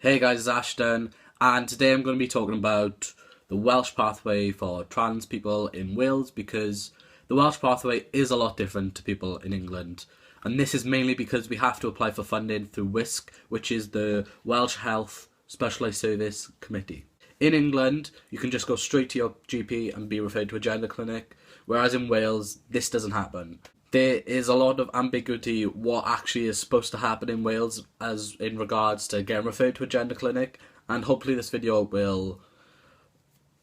Hey guys, it's Ashton, and today I'm going to be talking about the Welsh Pathway for trans people in Wales, because the Welsh Pathway is a lot different to people in England, and this is mainly because we have to apply for funding through WISC, which is the Welsh Health Specialised Service Committee. In England, you can just go straight to your GP and be referred to a gender clinic, whereas in Wales, this doesn't happen. There is a lot of ambiguity what actually is supposed to happen in Wales as in regards to getting referred to a gender clinic, and hopefully this video will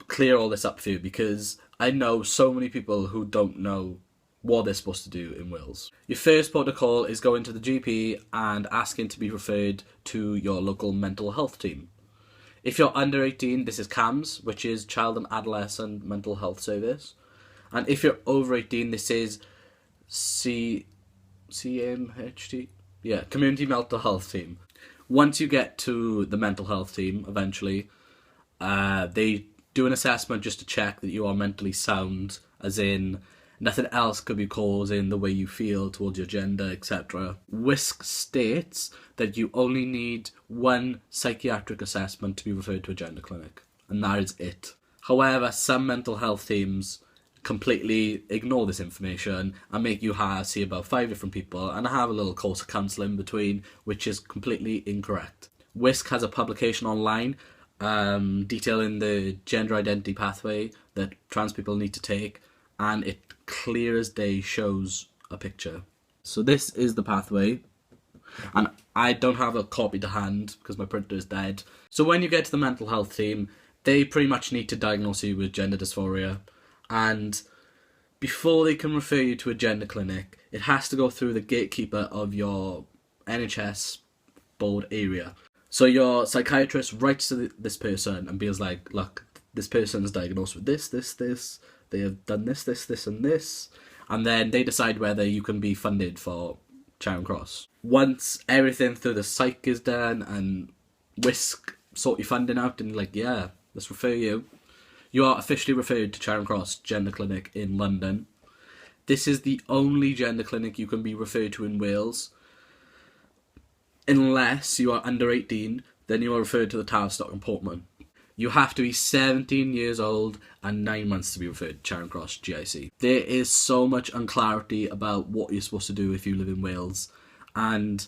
clear all this up for you, because I know so many people who don't know what they're supposed to do in Wales. Your first protocol is going to the GP and asking to be referred to your local mental health team. If you're under 18, this is CAMS, which is Child and Adolescent Mental Health Service. And if you're over 18, this is CMHT? Yeah, Community Mental Health Team. Once you get to the mental health team, eventually, they do an assessment just to check that you are mentally sound, as in nothing else could be causing the way you feel towards your gender, etc. WISC states that you only need one psychiatric assessment to be referred to a gender clinic, and that is it. However, some mental health teams completely ignore this information and make you see about 5 different people and have a little course of counselling in between, which is completely incorrect. WISC has a publication online detailing the gender identity pathway that trans people need to take, and it clear as day shows a picture. So this is the pathway, and I don't have a copy to hand because my printer is dead. So when you get to the mental health team, they pretty much need to diagnose you with gender dysphoria, and before they can refer you to a gender clinic, it has to go through the gatekeeper of your NHS board area. So your psychiatrist writes to this person and feels like, look, this person's diagnosed with this, they have done this, and this, and then they decide whether you can be funded for Charing Cross. Once everything through the psych is done and WISC sort your funding out and like, yeah, let's refer you, you are officially referred to Charing Cross Gender Clinic in London. This is the only gender clinic you can be referred to in Wales. Unless you are under 18, then you are referred to the Tavistock and Portman. You have to be 17 years old and 9 months to be referred to Charing Cross GIC. There is so much unclarity about what you're supposed to do if you live in Wales, and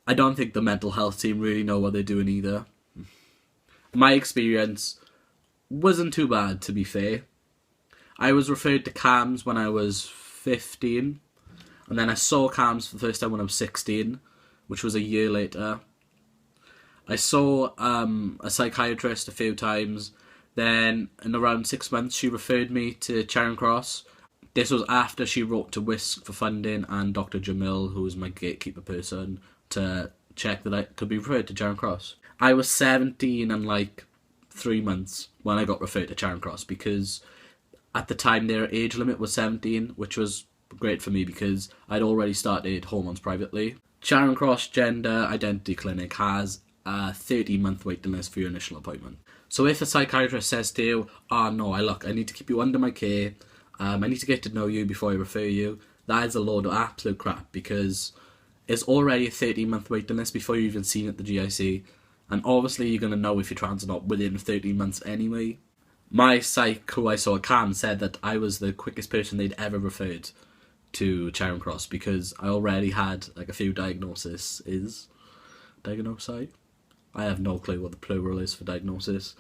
I don't think the mental health team really know what they're doing either. My experience wasn't too bad, to be fair. I was referred to CAMS when I was 15, and then I saw CAMS for the first time when I was 16, which was a year later. I saw a psychiatrist a few times, then in around 6 months she referred me to Charing Cross. This was after she wrote to WISC for funding and Dr. Jamil, who was my gatekeeper person, to check that I could be referred to Charing Cross. I was 17 and like 3 months when I got referred to Charing Cross, because at the time their age limit was 17, which was great for me because I'd already started hormones privately. Charing Cross Gender Identity Clinic has a 30-month waiting list for your initial appointment. So if a psychiatrist says to you, oh no, I need to keep you under my care, I need to get to know you before I refer you, that is a load of absolute crap, because it's already a 30-month waiting list before you've even seen at the GIC. And obviously you're going to know if you're trans or not within 13 months anyway. My psych, who I saw at CAM, said that I was the quickest person they'd ever referred to Charing Cross, because I already had like a few diagnoses. Diagnosi? I have no clue what the plural is for diagnosis.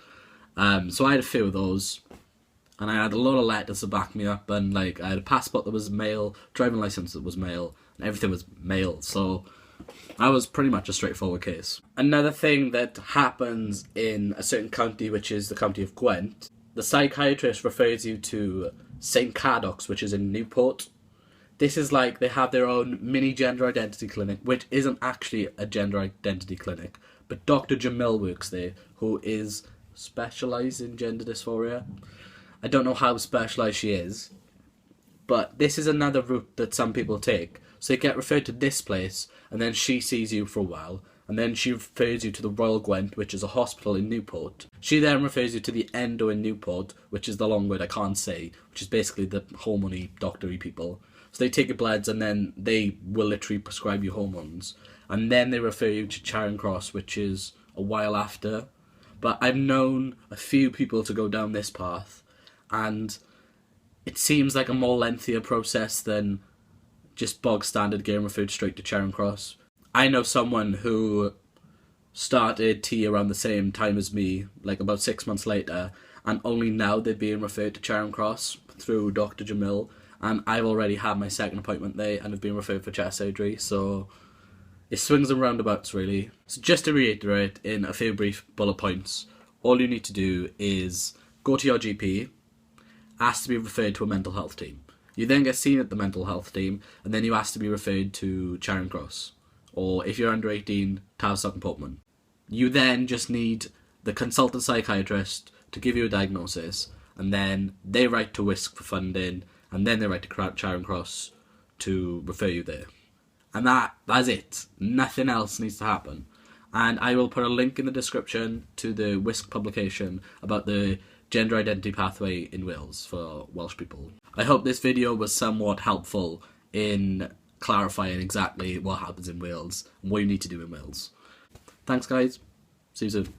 So I had a few of those, and I had a lot of letters to back me up, and like I had a passport that was male, driving license that was male, and everything was male, so I was pretty much a straightforward case. Another thing that happens in a certain county, which is the county of Gwent, the psychiatrist refers you to St Cadoc's, which is in Newport. This is like they have their own mini gender identity clinic, which isn't actually a gender identity clinic, but Dr. Jamil works there, who is specialised in gender dysphoria. I don't know how specialised she is, but this is another route that some people take. So you get referred to this place, and then she sees you for a while, and then she refers you to the Royal Gwent, which is a hospital in Newport. She then refers you to the Endo in Newport, which is the long word I can't say, which is basically the hormone-y, doctor-y people. So they take your bloods, and then they will literally prescribe you hormones. and then they refer you to Charing Cross, which is a while after. But I've known a few people to go down this path, and it seems like a more lengthier process than just bog standard getting referred straight to Charing Cross. I know someone who started T around the same time as me, like about 6 months later, and only now they're being referred to Charing Cross through Dr. Jamil, and I've already had my second appointment there and have been referred for chest surgery, so it swings and roundabouts really. So just to reiterate in a few brief bullet points, all you need to do is go to your GP, ask to be referred to a mental health team. You then get seen at the mental health team, and then you ask to be referred to Charing Cross, or if you're under 18, Tavistock and Portman. You then just need the consultant psychiatrist to give you a diagnosis, and then they write to WISC for funding, and then they write to Charing Cross to refer you there. And that's it. Nothing else needs to happen. And I will put a link in the description to the WISC publication about the gender identity pathway in Wales for Welsh people. I hope this video was somewhat helpful in clarifying exactly what happens in Wales and what you need to do in Wales. Thanks guys. See you soon.